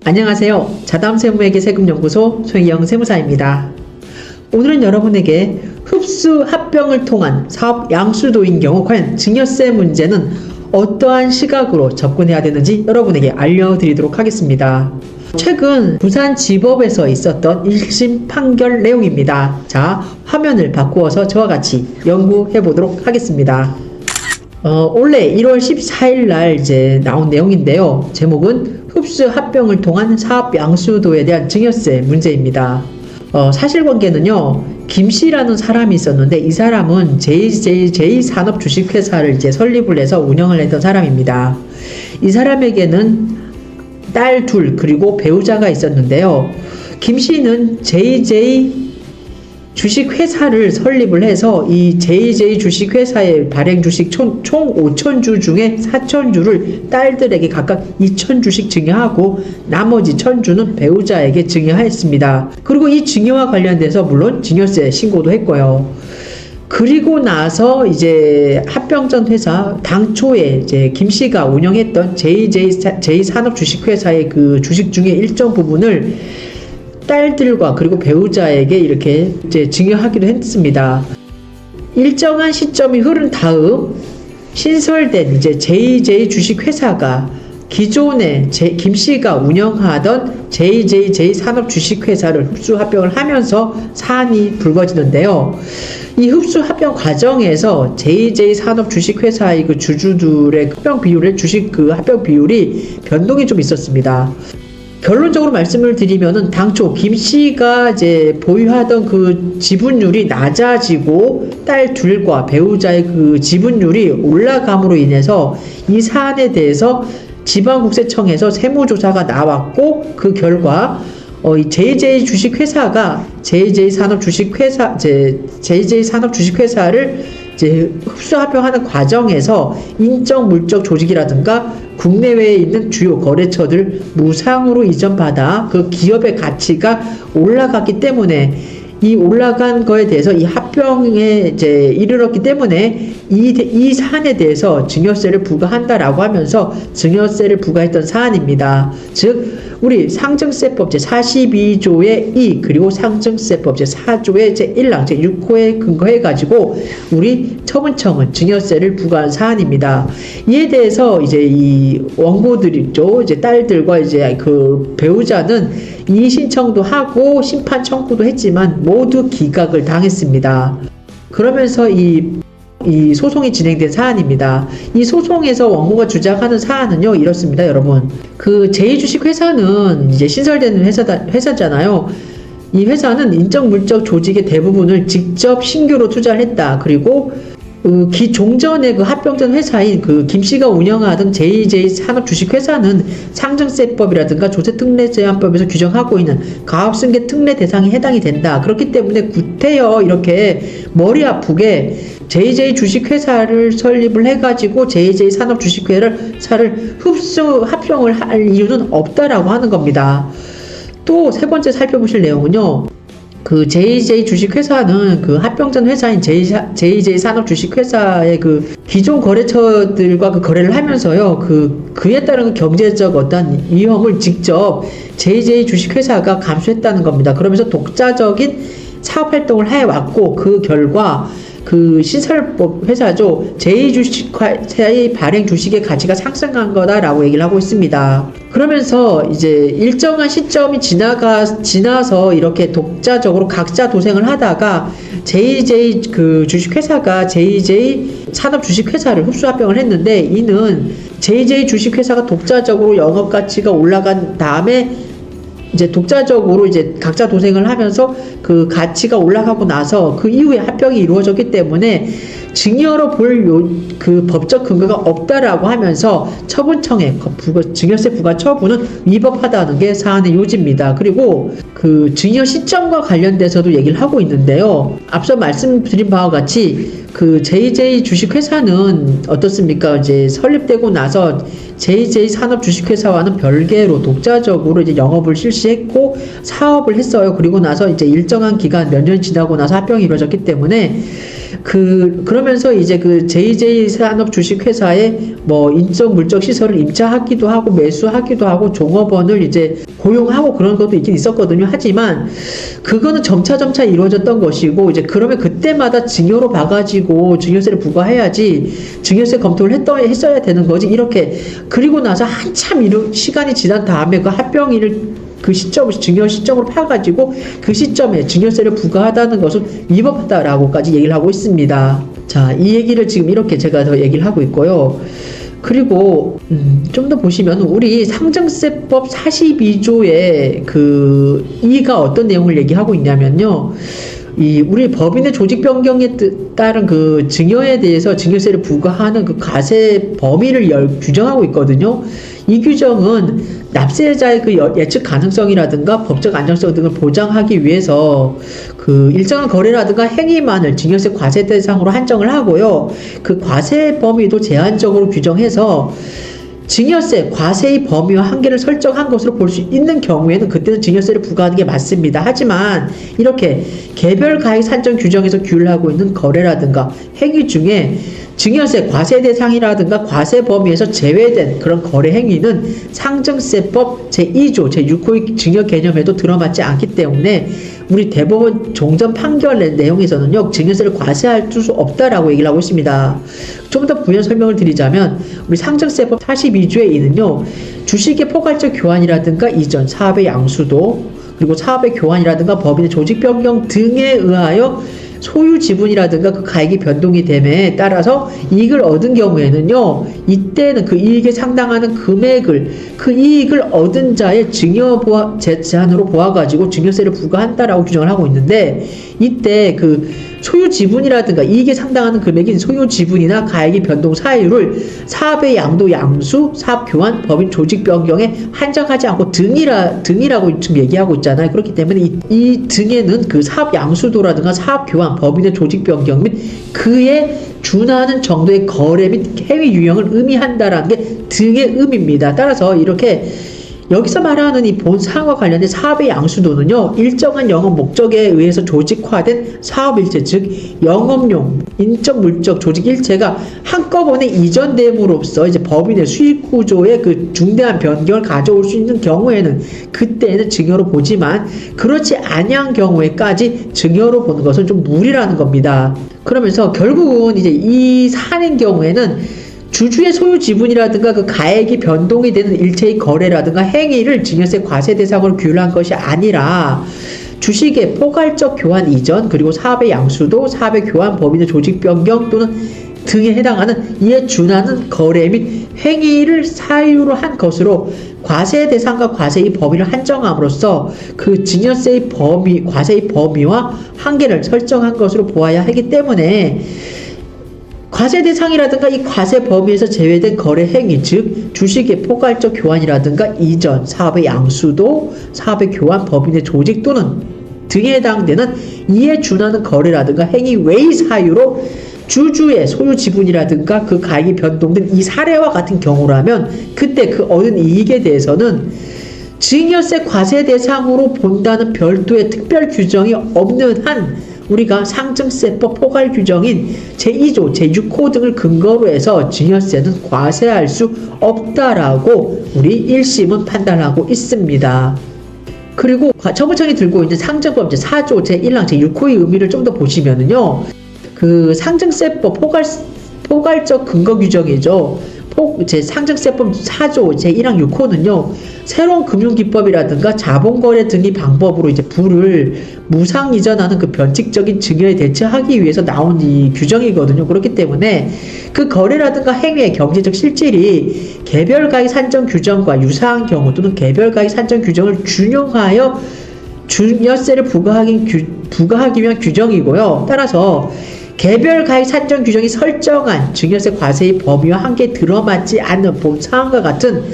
안녕하세요. 자담세무회계 세금연구소 손희영 세무사입니다. 오늘은 여러분에게 흡수 합병을 통한 사업 양수도인 경우 과연 증여세 문제는 어떠한 시각으로 접근해야 되는지 여러분에게 알려드리도록 하겠습니다. 최근 부산지법에서 있었던 1심 판결 내용입니다. 자, 화면을 바꾸어서 저와 같이 연구해 보도록 하겠습니다. 올해 1월 14일 날 이제 나온 내용인데요. 제목은 흡수 합병을 통한 사업 양수도에 대한 증여세 문제입니다. 사실관계는요, 김씨라는 사람이 있었는데 이 사람은 JJ 산업주식회사를 이제 설립을 해서 운영을 했던 사람입니다. 이 사람에게는 딸 둘 그리고 배우자가 있었는데요. 김씨는 JJ 주식회사를 설립을 해서 이 JJ 주식회사의 발행 주식 총 5,000주 중에 4,000주를 딸들에게 각각 2,000주씩 증여하고 나머지 1,000주는 배우자에게 증여했습니다. 그리고 이 증여와 관련돼서 물론 증여세 신고도 했고요. 그리고 나서 이제 합병전 회사 당초에 이제 김씨가 운영했던 JJ 산업주식회사의 그 주식 중에 일정 부분을 딸들과 그리고 배우자에게 이렇게 이제 증여하기로 했습니다. 일정한 시점이 흐른 다음 신설된 이제 JJ 주식회사가 기존에 김씨가 운영하던 JJ 산업주식회사를 흡수 합병을 하면서 사안이 불거지는데요. 이 흡수 합병 과정에서 JJ 산업주식회사의 그 주주들의 합병 비율의 주식 그 합병 비율이 변동이 좀 있었습니다. 결론적으로 말씀을 드리면은 당초 김씨가 이제 보유하던 그 지분율이 낮아지고 딸 둘과 배우자의 그 지분율이 올라감으로 인해서 이 사안에 대해서 지방국세청에서 세무조사가 나왔고 그 결과 이 JJ 주식회사가 JJ 산업주식회사를 이제 흡수합병하는 과정에서 인적 물적 조직이라든가 국내외에 있는 주요 거래처들 무상으로 이전받아 그 기업의 가치가 올라갔기 때문에 이 올라간 거에 대해서 이 합병에 이제 이르렀기 때문에 이 사안에 대해서 증여세를 부과한다라고 하면서 증여세를 부과했던 사안입니다. 즉 우리 상증세법 제42조의 2 그리고 상증세법 제4조의 제1항 제6호에 근거해 가지고 우리 처분청은 증여세를 부과한 사안입니다. 이에 대해서 이제 이 원고들이죠, 이제 딸들과 이제 그 배우자는 이의 신청도 하고 심판 청구도 했지만 모두 기각을 당했습니다. 그러면서 이 소송이 진행된 사안입니다. 이 소송에서 원고가 주장하는 사안은요, 이렇습니다, 여러분. 그 제2주식회사는 이제 신설되는 회사잖아요. 이 회사는 인적 물적 조직의 대부분을 직접 신규로 투자를 했다. 그리고 기종전의 그 합병전 회사인 그 김씨가 운영하던 JJ 산업주식회사는 상증세법이라든가 조세특례제한법에서 규정하고 있는 가압승계 특례 대상에 해당이 된다. 그렇기 때문에 구태여 이렇게 머리 아프게 JJ 주식회사를 설립을 해가지고 JJ 산업주식회사를 흡수 합병을 할 이유는 없다라고 하는 겁니다. 또 세 번째 살펴보실 내용은요. 그 JJ 주식회사는 그 합병전 회사인 JJ 산업주식회사의 그 기존 거래처들과 그 거래를 하면서요, 그에 따른 경제적 어떤 위험을 직접 JJ 주식회사가 감수했다는 겁니다. 그러면서 독자적인 사업활동을 해왔고, 그 결과 그 신설법 회사죠, 제2주식회사의 발행 주식의 가치가 상승한 거다라고 얘기를 하고 있습니다. 그러면서 이제 일정한 시점이 지나서 이렇게 독자적으로 각자 도생을 하다가 JJ 그 주식회사가 JJ 산업주식회사를 흡수합병을 했는데, 이는 JJ 주식회사가 독자적으로 영업가치가 올라간 다음에 이제 독자적으로 이제 각자 도생을 하면서 그 가치가 올라가고 나서 그 이후에 합병이 이루어졌기 때문에 증여로 볼 그 법적 근거가 없다라고 하면서 처분청의 증여세 부과 처분은 위법하다는 게 사안의 요지입니다. 그리고 그 증여 시점과 관련돼서도 얘기를 하고 있는데요. 앞서 말씀드린 바와 같이 그 JJ 주식회사는 어떻습니까? 이제 설립되고 나서 JJ 산업주식회사와는 별개로 독자적으로 이제 영업을 실시했고 사업을 했어요. 그리고 나서 이제 일정한 기간 몇 년 지나고 나서 합병이 이루어졌기 때문에 그러면서 이제 그 JJ 산업 주식회사에 뭐 인적 물적 시설을 임차하기도 하고 매수하기도 하고 종업원을 이제 고용하고 그런 것도 있긴 있었거든요. 하지만 그거는 점차 이루어졌던 것이고, 이제 그러면 그때마다 증여로 봐가지고 증여세를 부과해야지 증여세 검토를 했어야 되는 거지. 이렇게 그리고 나서 한참 시간이 지난 다음에 그 합병일을 그 시점, 증여 시점으로 파가지고 그 시점에 증여세를 부과하다는 것은 위법하다라고까지 얘기를 하고 있습니다. 자, 이 얘기를 지금 이렇게 제가 더 얘기를 하고 있고요. 그리고 좀 더 보시면 우리 상증세법 42조의 그 2가 어떤 내용을 얘기하고 있냐면요. 우리 법인의 조직 변경에 따른 그 증여에 대해서 증여세를 부과하는 그 과세 범위를 규정하고 있거든요. 이 규정은 납세자의 그 예측 가능성이라든가 법적 안정성 등을 보장하기 위해서 그 일정한 거래라든가 행위만을 증여세 과세 대상으로 한정을 하고요. 그 과세 범위도 제한적으로 규정해서 증여세, 과세의 범위와 한계를 설정한 것으로 볼 수 있는 경우에는 그때는 증여세를 부과하는 게 맞습니다. 하지만 이렇게 개별 가액 산정 규정에서 규율하고 있는 거래라든가 행위 중에 증여세, 과세 대상이라든가 과세 범위에서 제외된 그런 거래 행위는 상증세법 제2조, 제6호의 증여 개념에도 들어맞지 않기 때문에 우리 대법원 종전 판결 내용에서는요, 증여세를 과세할 수 없다라고 얘기를 하고 있습니다. 좀 더 부연 설명을 드리자면, 우리 상증세법 42조의 2는요, 주식의 포괄적 교환이라든가 이전, 사업의 양수도, 그리고 사업의 교환이라든가 법인의 조직 변경 등에 의하여 소유 지분이라든가 그 가액이 변동이 됨에 따라서 이익을 얻은 경우에는요, 이때는 그 이익에 상당하는 금액을, 그 이익을 얻은 자의 증여 제한으로 보아가지고 증여세를 부과한다라고 규정을 하고 있는데, 이때 그 소유 지분이라든가 이익에 상당하는 금액인 소유 지분이나 가액의 변동 사유를 사업의 양도, 양수, 사업 교환, 법인 조직 변경에 한정하지 않고 등이라고 지금 얘기하고 있잖아요. 그렇기 때문에 이 등에는 그 사업 양수도라든가 사업 교환, 법인의 조직 변경 및 그에 준하는 정도의 거래 및 행위 유형을 의미한다라는 게 등의 의미입니다. 따라서 이렇게 여기서 말하는 이 본 사항과 관련된 사업의 양수도는요, 일정한 영업 목적에 의해서 조직화된 사업일체, 즉 영업용, 인적, 물적 조직 일체가 한꺼번에 이전됨으로써 이제 법인의 수익 구조에 그 중대한 변경을 가져올 수 있는 경우에는 그때는 증여로 보지만, 그렇지 아니한 경우에까지 증여로 보는 것은 좀 무리라는 겁니다. 그러면서 결국은 이제 이 사안의 경우에는 주주의 소유 지분이라든가 그 가액이 변동이 되는 일체의 거래라든가 행위를 증여세 과세 대상으로 규율한 것이 아니라 주식의 포괄적 교환 이전, 그리고 사업의 양수도, 사업의 교환, 법인의 조직 변경 또는 등에 해당하는 이에 준하는 거래 및 행위를 사유로 한 것으로 과세 대상과 과세의 범위를 한정함으로써 그 증여세의 범위, 과세의 범위와 한계를 설정한 것으로 보아야 하기 때문에 과세 대상이라든가 이 과세 범위에서 제외된 거래 행위, 즉 주식의 포괄적 교환이라든가 이전, 사업의 양수도, 사업의 교환, 법인의 조직 또는 등에 해당되는 이에 준하는 거래라든가 행위 외의 사유로 주주의 소유 지분이라든가 그 가액이 변동된 이 사례와 같은 경우라면 그때 그 얻은 이익에 대해서는 증여세 과세 대상으로 본다는 별도의 특별 규정이 없는 한 우리가 상증세법 포괄 규정인 제2조, 제6호 등을 근거로 해서 증여세는 과세할 수 없다라고 우리 1심은 판단하고 있습니다. 그리고 정부청이 들고 있는 상증법 제4조, 제1항, 제6호의 의미를 좀 더 보시면은요, 그 상증세법 포괄적 근거 규정이죠. 상증세법 4조 제1항 6호는요, 새로운 금융기법이라든가 자본거래 등의 방법으로 이제 부를 무상 이전하는 그 변칙적인 증여에 대처하기 위해서 나온 이 규정이거든요. 그렇기 때문에 그 거래라든가 행위의 경제적 실질이 개별가액 산정 규정과 유사한 경우 또는 개별가액 산정 규정을 준용하여 증여세를 부과하기 위한 규정이고요. 따라서 개별 가액 산정 규정이 설정한 증여세 과세의 범위와 한계에 들어맞지 않는 본 사항과 같은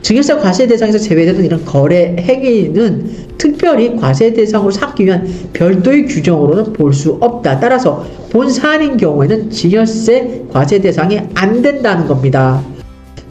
증여세 과세 대상에서 제외되는 이런 거래 행위는 특별히 과세 대상으로 삼기 위한 별도의 규정으로는 볼 수 없다. 따라서 본 사안인 경우에는 증여세 과세 대상이 안 된다는 겁니다.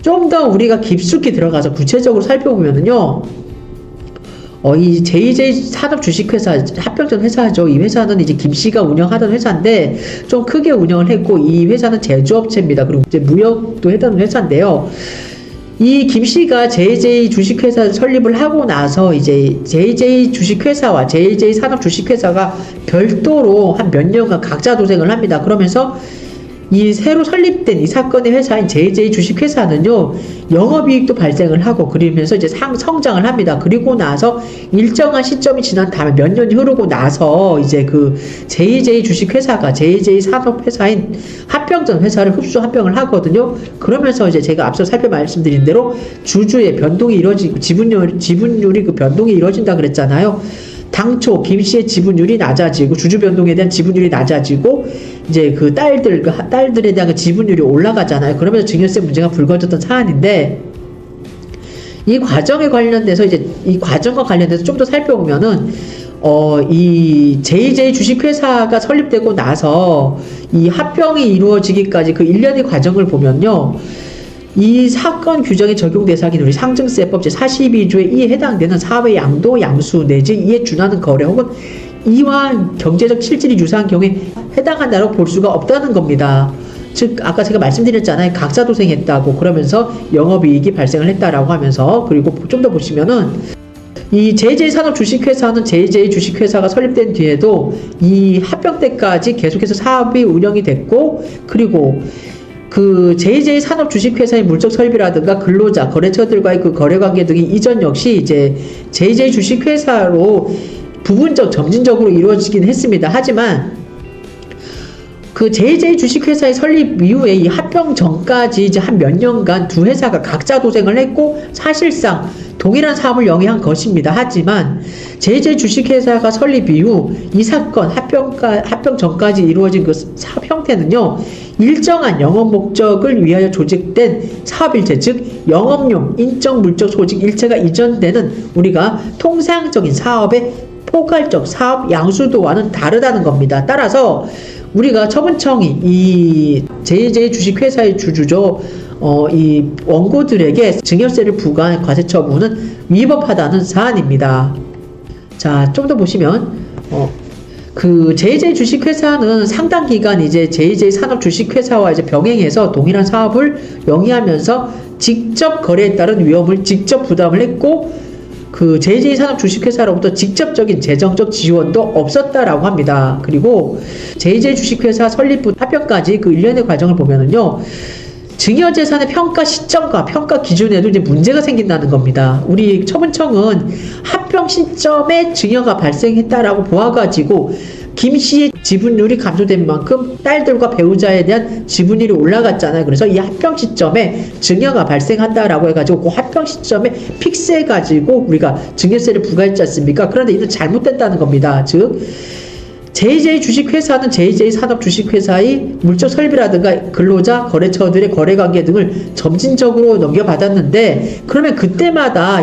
좀 더 우리가 깊숙이 들어가서 구체적으로 살펴보면은요, 이 JJ 산업 주식회사 합병전 회사죠. 이 회사는 이제 김 씨가 운영하던 회사인데 좀 크게 운영을 했고, 이 회사는 제조업체입니다. 그리고 이제 무역도 했던 회사인데요. 이 김 씨가 JJ 주식회사 설립을 하고 나서 이제 JJ 주식회사와 JJ 산업 주식회사가 별도로 한 몇 년간 각자 도생을 합니다. 그러면서 이 새로 설립된 이 사건의 회사인 JJ 주식회사는요, 영업이익도 발생을 하고, 그러면서 이제 성장을 합니다. 그리고 나서 일정한 시점이 지난 다음에 몇 년이 흐르고 나서 이제 그 JJ 주식회사가 JJ 산업회사인 합병전 회사를 흡수 합병을 하거든요. 그러면서 이제 제가 앞서 말씀드린 대로 주주의 변동이 이루어지고 지분율이 그 변동이 이루어진다 그랬잖아요. 당초 김 씨의 지분율이 낮아지고, 주주 변동에 대한 지분율이 낮아지고, 이제 그 딸들에 대한 그 지분율이 올라가잖아요. 그러면서 증여세 문제가 불거졌던 사안인데, 이 과정에 관련돼서 이제 이 과정과 관련돼서 좀 더 살펴보면은, 이 JJ 주식회사가 설립되고 나서 이 합병이 이루어지기까지 그 1년의 과정을 보면요, 이 사건 규정의 적용 대상인 우리 상증세법 제42조에 이에 해당되는 사업의 양도, 양수 내지 이에 준하는 거래 혹은 이와 경제적 실질이 유사한 경우에 해당한다고 볼 수가 없다는 겁니다. 즉 아까 제가 말씀드렸잖아요. 각자 도생했다고, 그러면서 영업이익이 발생을 했다라고 하면서, 그리고 좀 더 보시면은 이 JJ 산업 주식회사는 JJ 주식회사가 설립된 뒤에도 이 합병 때까지 계속해서 사업이 운영이 됐고, 그리고 그 JJ 산업 주식회사의 물적 설비라든가 근로자, 거래처들과의 그 거래관계 등이 이전 역시 이제 JJ 주식회사로 부분적, 점진적으로 이루어지긴 했습니다. 하지만 그 JJ 주식회사의 설립 이후에 이 합병 전까지 이제 한 몇 년간 두 회사가 각자 도생을 했고, 사실상 동일한 사업을 영위한 것입니다. 하지만 JJ 주식회사가 설립 이후 이 사건 합병 전까지 이루어진 그 사업 형태는요, 일정한 영업 목적을 위하여 조직된 사업일체, 즉 영업용 인적 물적 소직 일체가 이전되는 우리가 통상적인 사업의 포괄적 사업 양수도와는 다르다는 겁니다. 따라서 우리가 처분청이 이 JJ 주식회사의 주주죠, 이 원고들에게 증여세를 부과한 과세 처분은 위법하다는 사안입니다. 자, 좀 더 보시면 그 JJ 주식회사는 상당 기간 이제 JJ 산업 주식회사와 이제 병행해서 동일한 사업을 영위하면서 직접 거래에 따른 위험을 직접 부담을 했고, 그 JJ 산업 주식회사로부터 직접적인 재정적 지원도 없었다라고 합니다. 그리고 JJ 주식회사 설립 후 합병까지 그 1년의 과정을 보면은요, 증여재산의 평가 시점과 평가 기준에도 이제 문제가 생긴다는 겁니다. 우리 처분청은 합병 시점에 증여가 발생했다라고 보아가지고 김 씨의 지분율이 감소된 만큼 딸들과 배우자에 대한 지분율이 올라갔잖아요. 그래서 이 합병 시점에 증여가 발생한다라고 해가지고 그 합병 시점에 픽스해가지고 우리가 증여세를 부과했지 않습니까? 그런데 이는 잘못됐다는 겁니다. 즉 JJ 주식회사는 JJ 산업 주식회사의 물적 설비라든가 근로자, 거래처들의 거래관계 등을 점진적으로 넘겨받았는데, 그러면 그때마다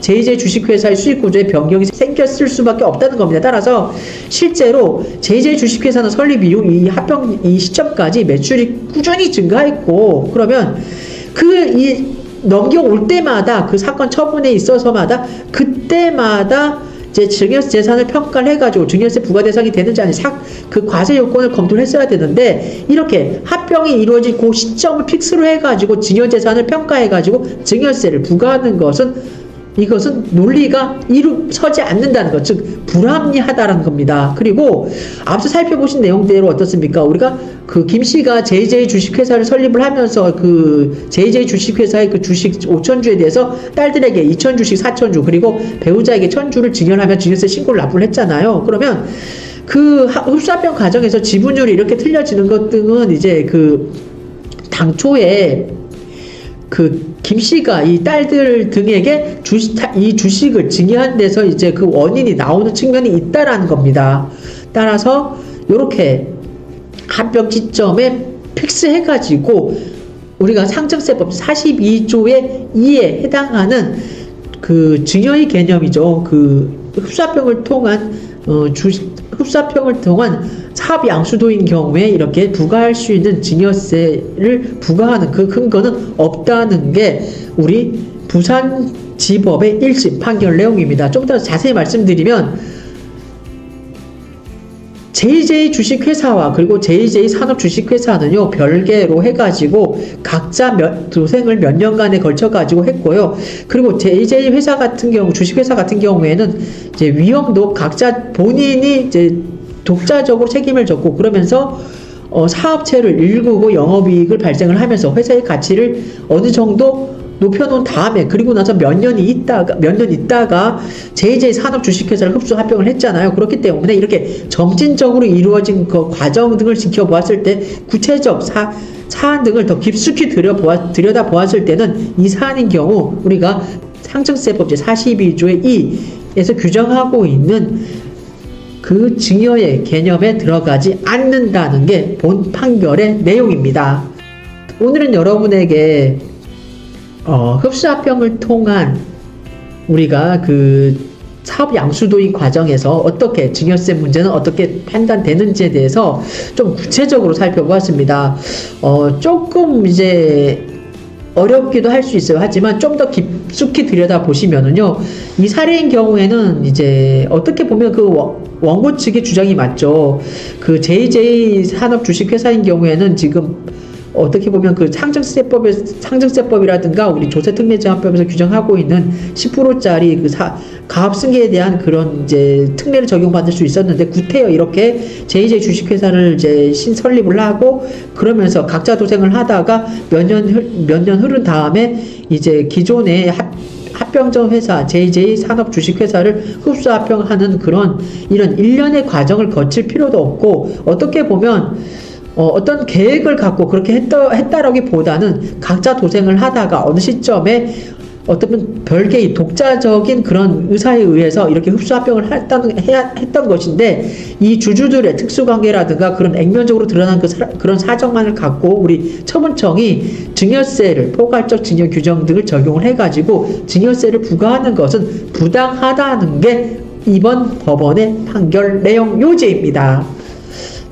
JJ 주식회사의 수익구조에 변경이 생겼을 수밖에 없다는 겁니다. 따라서 실제로 JJ 주식회사는 설립 이후 이 합병 이 시점까지 매출이 꾸준히 증가했고, 그러면 넘겨올 때마다 그 사건 처분에 있어서마다 그때마다 제 증여재산을 평가를 해가지고 증여세 부과 대상이 되는지 아닌지 그 과세 요건을 검토를 했어야 되는데, 이렇게 합병이 이루어진 그 시점을 픽스로 해가지고 증여재산을 평가해가지고 증여세를 부과하는 것은, 이것은 논리가 서지 않는다는 것, 즉 불합리하다는 겁니다. 그리고 앞서 살펴보신 내용대로 어떻습니까? 우리가 그 김 씨가 JJ 주식회사를 설립을 하면서 그 JJ 주식회사의 그 주식 5,000주에 대해서 딸들에게 2,000주씩 4,000주, 그리고 배우자에게 1,000주를 증여하며 증여세 신고를 납부를 했잖아요. 그러면 그 흡수합병 과정에서 지분율이 이렇게 틀려지는 것 등은 이제 그 당초에 그 김 씨가 이 딸들 등에게 이 주식을 증여한 데서 이제 그 원인이 나오는 측면이 있다라는 겁니다. 따라서 이렇게 합병 시점에 픽스해가지고 우리가 상증세법 42조의 2에 해당하는 그 증여의 개념이죠. 그 흡수합병을 통한 흡수합병을 통한 사업 양수도인 경우에 이렇게 부과할 수 있는 증여세를 부과하는 그 근거는 없다는 게 우리 부산 지법의 1심 판결 내용입니다. 좀 더 자세히 말씀드리면 JJ 주식회사와 그리고 JJ 산업주식회사는요 별개로 해가지고 각자 도생을 몇 년간에 걸쳐가지고 했고요. 그리고 JJ 회사 같은 경우, 주식회사 같은 경우에는 이제 위험도 각자 본인이 이제 독자적으로 책임을 졌고, 그러면서 사업체를 일구고 영업이익을 발생을 하면서 회사의 가치를 어느 정도 높여놓은 다음에, 그리고 나서 몇 년 있다가 JJ 산업 주식회사를 흡수 합병을 했잖아요. 그렇기 때문에 이렇게 점진적으로 이루어진 그 과정 등을 지켜보았을 때, 구체적 사안 등을 더 깊숙이 들여다보았을 때는 이 사안인 경우 우리가 상증세법 제42조의 2에서 규정하고 있는 그 증여의 개념에 들어가지 않는다는 게 본 판결의 내용입니다. 오늘은 여러분에게 흡수합병을 통한 우리가 그 사업 양수도입 과정에서 어떻게 증여세 문제는 어떻게 판단되는지에 대해서 좀 구체적으로 살펴보았습니다. 조금 이제 어렵기도 할 수 있어요. 하지만 좀 더 깊숙이 들여다 보시면은요, 이 사례인 경우에는 이제 어떻게 보면 그 원고 측의 주장이 맞죠. 그 JJ 산업 주식회사인 경우에는 지금 어떻게 보면 그 상증세법이라든가 우리 조세특례제한법에서 규정하고 있는 10%짜리 그 가압승계에 대한 그런 이제 특례를 적용받을 수 있었는데, 구태여 이렇게 JJ 주식회사를 이제 신설립을 하고 그러면서 각자 도생을 하다가 몇 년 흐른 다음에 이제 기존의 합병전 회사 JJ 산업 주식회사를 흡수 합병하는 그런 이런 일련의 과정을 거칠 필요도 없고, 어떻게 보면 어떤 계획을 갖고 그렇게 했다라기보다는 각자 도생을 하다가 어느 시점에 어떤 별개의 독자적인 그런 의사에 의해서 이렇게 흡수합병을 했던 것인데, 이 주주들의 특수관계라든가 그런 액면적으로 드러난 그런 사정만을 갖고 우리 처분청이 증여세를, 포괄적 증여 규정 등을 적용을 해가지고 증여세를 부과하는 것은 부당하다는 게 이번 법원의 판결 내용 요지입니다.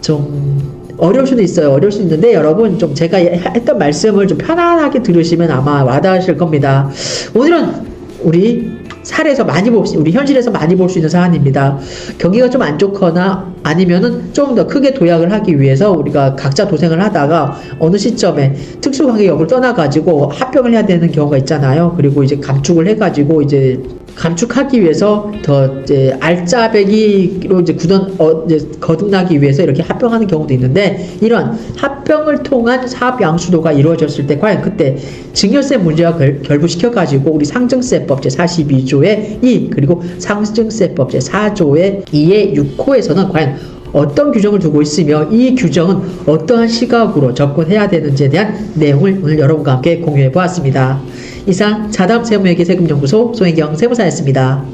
좀 어려울 수도 있어요. 어려울 수 있는데 여러분 좀 제가 했던 말씀을 좀 편안하게 들으시면 아마 와닿으실 겁니다. 오늘은 우리 사례에서 우리 현실에서 많이 볼 수 있는 사안입니다. 경기가 좀 안 좋거나 아니면은 좀 더 크게 도약을 하기 위해서 우리가 각자 도생을 하다가 어느 시점에 특수관계 여부를 떠나가지고 합병을 해야 되는 경우가 있잖아요. 그리고 이제 감축을 해가지고 이제 감축하기 위해서 더 이제 알짜배기로 이제 이제 거듭나기 위해서 이렇게 합병하는 경우도 있는데, 이런 합병을 통한 사업 양수도가 이루어졌을 때 과연 그때 증여세 문제와 결부시켜가지고 우리 상증세법 제42조의 2 그리고 상증세법 제4조의 2의 6호에서는 과연 어떤 규정을 두고 있으며 이 규정은 어떠한 시각으로 접근해야 되는지에 대한 내용을 오늘 여러분과 함께 공유해 보았습니다. 이상 자담 세무회계 세금연구소 송혜경 세무사였습니다.